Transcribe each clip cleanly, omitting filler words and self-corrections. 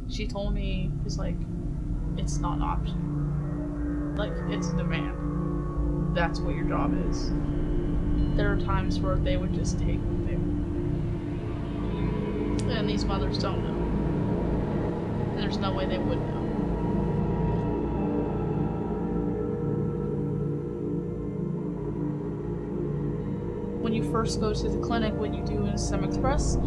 She told me, she's like, it's not an option. Like, it's a demand. That's what your job is. There are times where they would just take what they want. And these mothers don't know. And there's no way they would know. When you first go to the clinic, what you do in STEM Express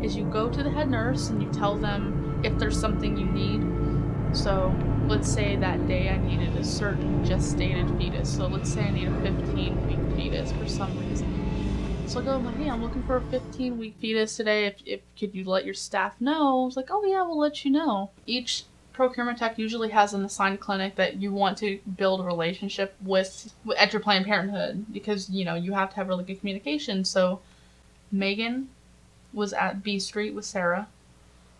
is you go to the head nurse and you tell them if there's something you need. So let's say that day I needed a certain gestated fetus. So let's say I need a 15-week fetus for some reason. So I go, I'm like, hey, I'm looking for a 15-week fetus today. If could you let your staff know? I was like, oh yeah, we'll let you know. Each procurement tech usually has an assigned clinic that you want to build a relationship with at your Planned Parenthood, because you have to have really good communication. So Megan was at B Street with Sarah.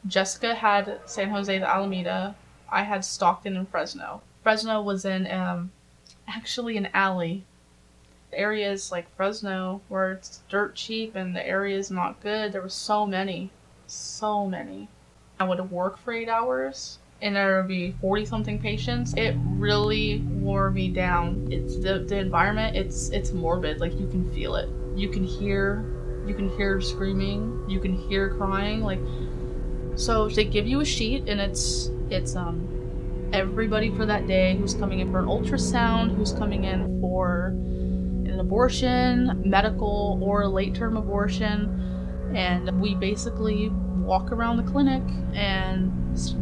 Jessica had San Jose to Alameda. I had Stockton and Fresno. Fresno was in actually an alley. The areas like Fresno where it's dirt cheap and the area is not good. There were so many. I would work for 8 hours and there would be 40-something patients. It really wore me down. It's the environment. It's morbid. Like, you can feel it. You can hear screaming. You can hear crying. Like, so they give you a sheet and it's everybody for that day who's coming in for an ultrasound, who's coming in for an abortion, medical or late-term abortion, and we basically walk around the clinic and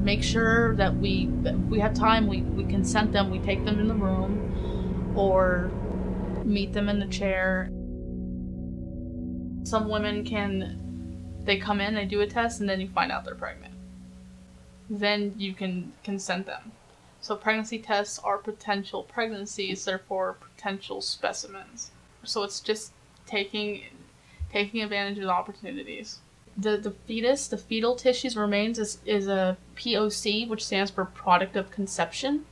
make sure that if we have time, we consent them, we take them in the room or meet them in the chair. Some women they come in, they do a test, and then you find out they're pregnant. Then you can consent them. So pregnancy tests are potential pregnancies, therefore potential specimens. So it's just taking advantage of the opportunities. The fetal tissues remains is a POC, which stands for product of conception.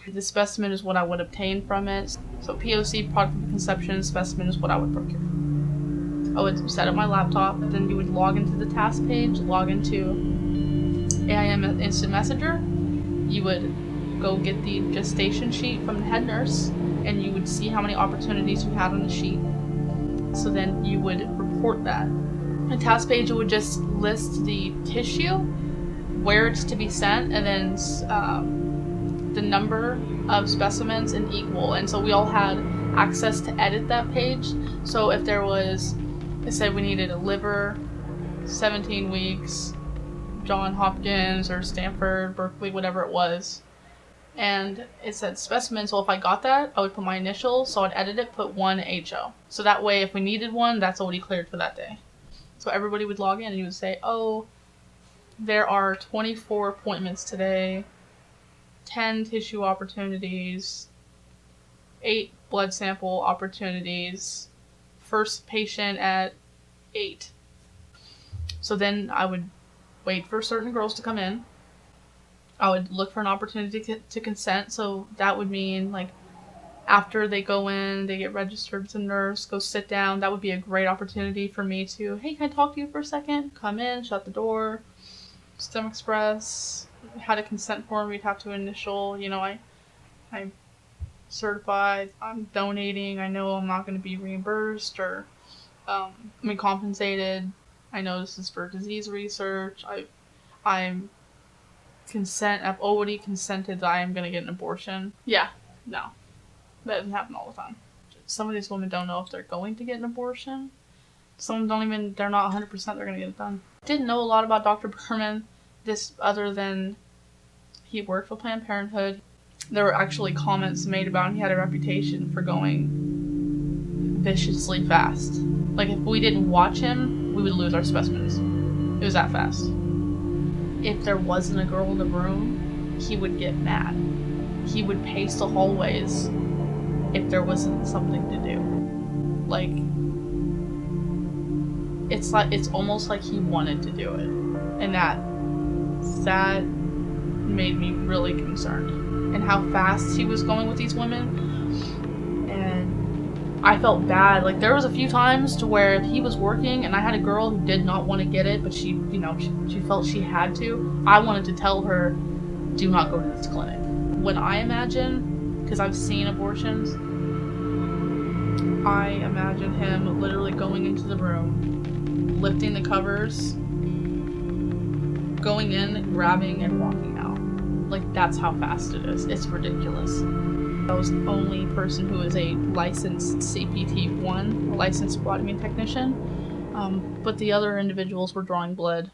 The specimen is what I would obtain from it. So POC, product of conception, specimen is what I would procure. I would set up my laptop, then you would log into the task page, log into AIM Instant Messenger. You would go get the gestation sheet from the head nurse, and you would see how many opportunities you had on the sheet. So then you would report that. The task page would just list the tissue, where it's to be sent, and then the number of specimens and equal. And so we all had access to edit that page. So if there was, it said we needed a liver, 17 weeks, John Hopkins or Stanford, Berkeley, whatever it was. And it said specimen, so if I got that, I would put my initials, so I'd edit it, put 1 HO. So that way, if we needed one, that's already cleared for that day. So everybody would log in and you would say, oh, there are 24 appointments today, 10 tissue opportunities, 8 blood sample opportunities, first patient at 8. So then I would wait for certain girls to come in. I would look for an opportunity to consent. So that would mean, like, after they go in, they get registered as a nurse, go sit down. That would be a great opportunity for me to, hey, can I talk to you for a second? Come in, shut the door. STEM Express had a consent form we'd have to initial. I'm certified. I'm donating. I know I'm not going to be reimbursed or compensated. I know this is for disease research. I've already consented that I am going to get an abortion. Yeah, no. That doesn't happen all the time. Some of these women don't know if they're going to get an abortion. Some they're not 100% they're going to get it done. Didn't know a lot about Dr. Berman, other than he worked for Planned Parenthood. There were actually comments made about him. He had a reputation for going viciously fast. Like, if we didn't watch him, we would lose our specimens. It was that fast. If there wasn't a girl in the room, he would get mad. He would pace the hallways if there wasn't something to do. Like, it's almost like he wanted to do it. And that made me really concerned. And how fast he was going with these women. And I felt bad. Like, there was a few times to where he was working and I had a girl who did not want to get it, but she, you know, she felt she had to. I wanted to tell her, do not go to this clinic. When I imagine, because I've seen abortions, I imagine him literally going into the room, lifting the covers, going in, grabbing, and walking out. Like, that's how fast it is. It's ridiculous. I was the only person who is a licensed CPT-1, a licensed phlebotomy technician, but the other individuals were drawing blood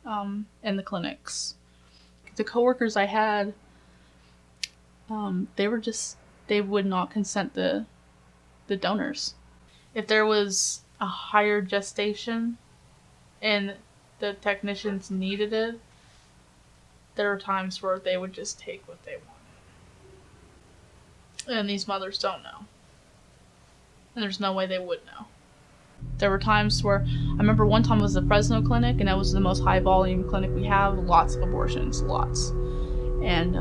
in the clinics. The coworkers I had, they would not consent the donors. If there was a higher gestation and the technicians needed it, there are times where they would just take what they want. And these mothers don't know. And there's no way they would know. There were times where, I remember one time it was the Fresno clinic, and that was the most high volume clinic we have, lots of abortions, lots. And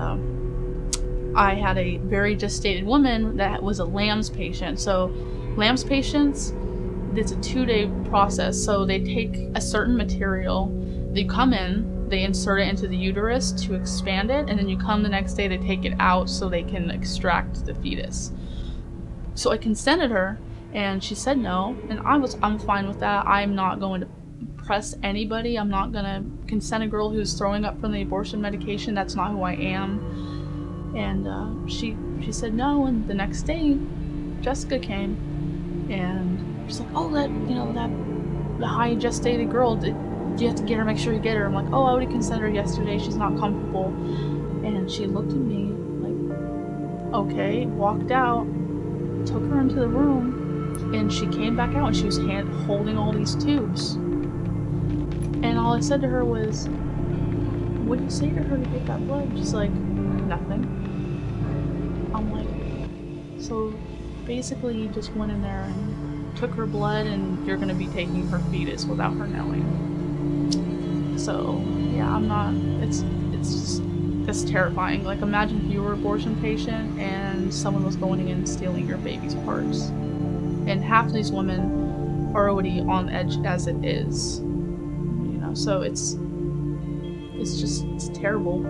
I had a very gestated woman that was a LAMS patient. So LAMS patients, it's a 2-day process. So they take a certain material, they come in, they insert it into the uterus to expand it, and then you come the next day, they take it out so they can extract the fetus. So I consented her, and she said no, and I'm fine with that. I'm not going to press anybody. I'm not going to consent a girl who's throwing up from the abortion medication. That's not who I am. And she said no, and the next day, Jessica came, and she's like, oh, the high gestated girl, you have to get her, make sure you get her. I'm like, oh, I already consented her yesterday, she's not comfortable. And she looked at me like, okay, walked out, took her into the room, and she came back out and she was holding all these tubes. And all I said to her was, what did you say to her to get that blood? She's like, nothing. I'm like, so basically you just went in there and took her blood, and you're going to be taking her fetus without her knowing. So, yeah, I'm not, it's terrifying. Like, imagine if you were an abortion patient and someone was going in and stealing your baby's parts. And half of these women are already on the edge as it is. You know, so it's terrible.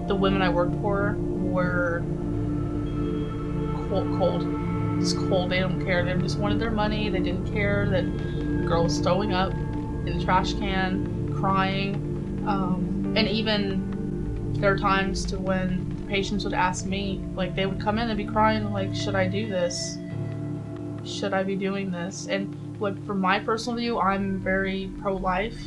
The women I worked for were cold. Just cold. They don't care. They just wanted their money. They didn't care that the girl was throwing up in the trash can, crying, and even there are times to when the patients would ask me, like, they would come in and be crying, like, should I do this? Should I be doing this? And from my personal view, I'm very pro-life,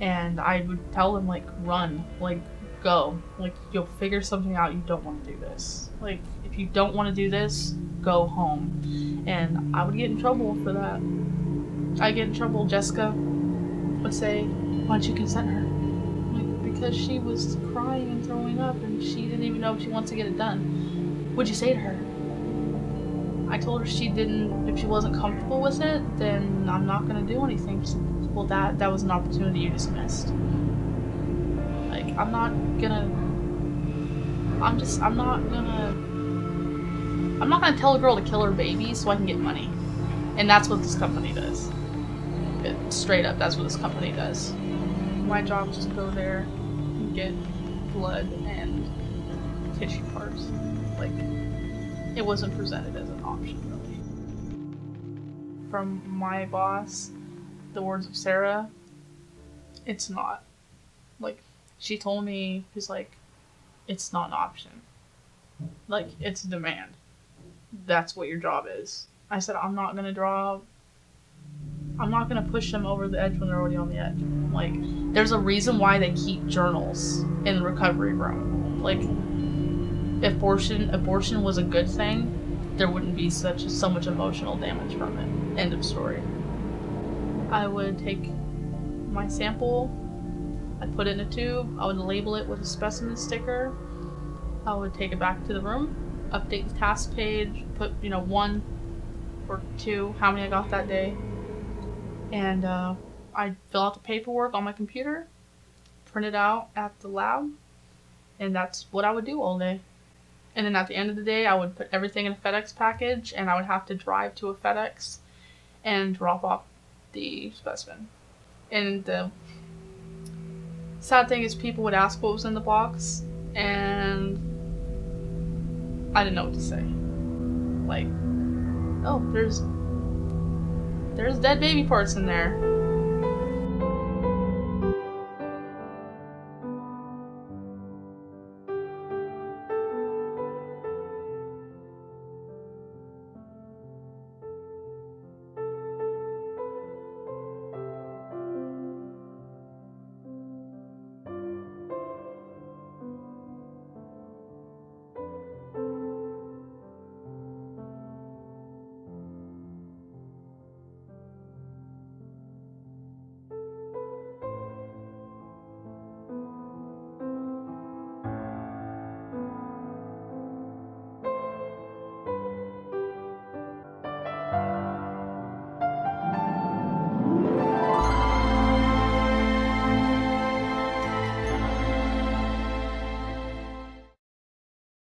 and I would tell them, like, run, like, go, like, you'll figure something out. You don't want to do this. Like, if you don't want to do this, go home. And I would get in trouble for that. I get in trouble. Jessica would say, why don't you consent her? Like, because she was crying and throwing up, and she didn't even know if she wants to get it done. What'd you say to her? I told her if she wasn't comfortable with it, then I'm not gonna do anything. She said, well, that was an opportunity you dismissed. Like, I'm not gonna tell a girl to kill her baby so I can get money. And that's what this company does. Straight up, that's what this company does. My job was to go there and get blood and tissue parts. Like, it wasn't presented as an option, really. From my boss, the words of Sarah, it's not. Like, she told me, she's like, it's not an option. Like, it's a demand. That's what your job is. I said, I'm not gonna push them over the edge when they're already on the edge. Like, there's a reason why they keep journals in the recovery room. Like, if abortion was a good thing, there wouldn't be so much emotional damage from it. End of story. I would take my sample, I'd put it in a tube, I would label it with a specimen sticker, I would take it back to the room, update the task page, put, 1 or 2, how many I got that day, and I'd fill out the paperwork on my computer, print it out at the lab, and that's what I would do all day. And then at the end of the day, I would put everything in a FedEx package, and I would have to drive to a FedEx and drop off the specimen. And the sad thing is people would ask what was in the box, and I didn't know what to say. Like, oh, there's dead baby parts in there.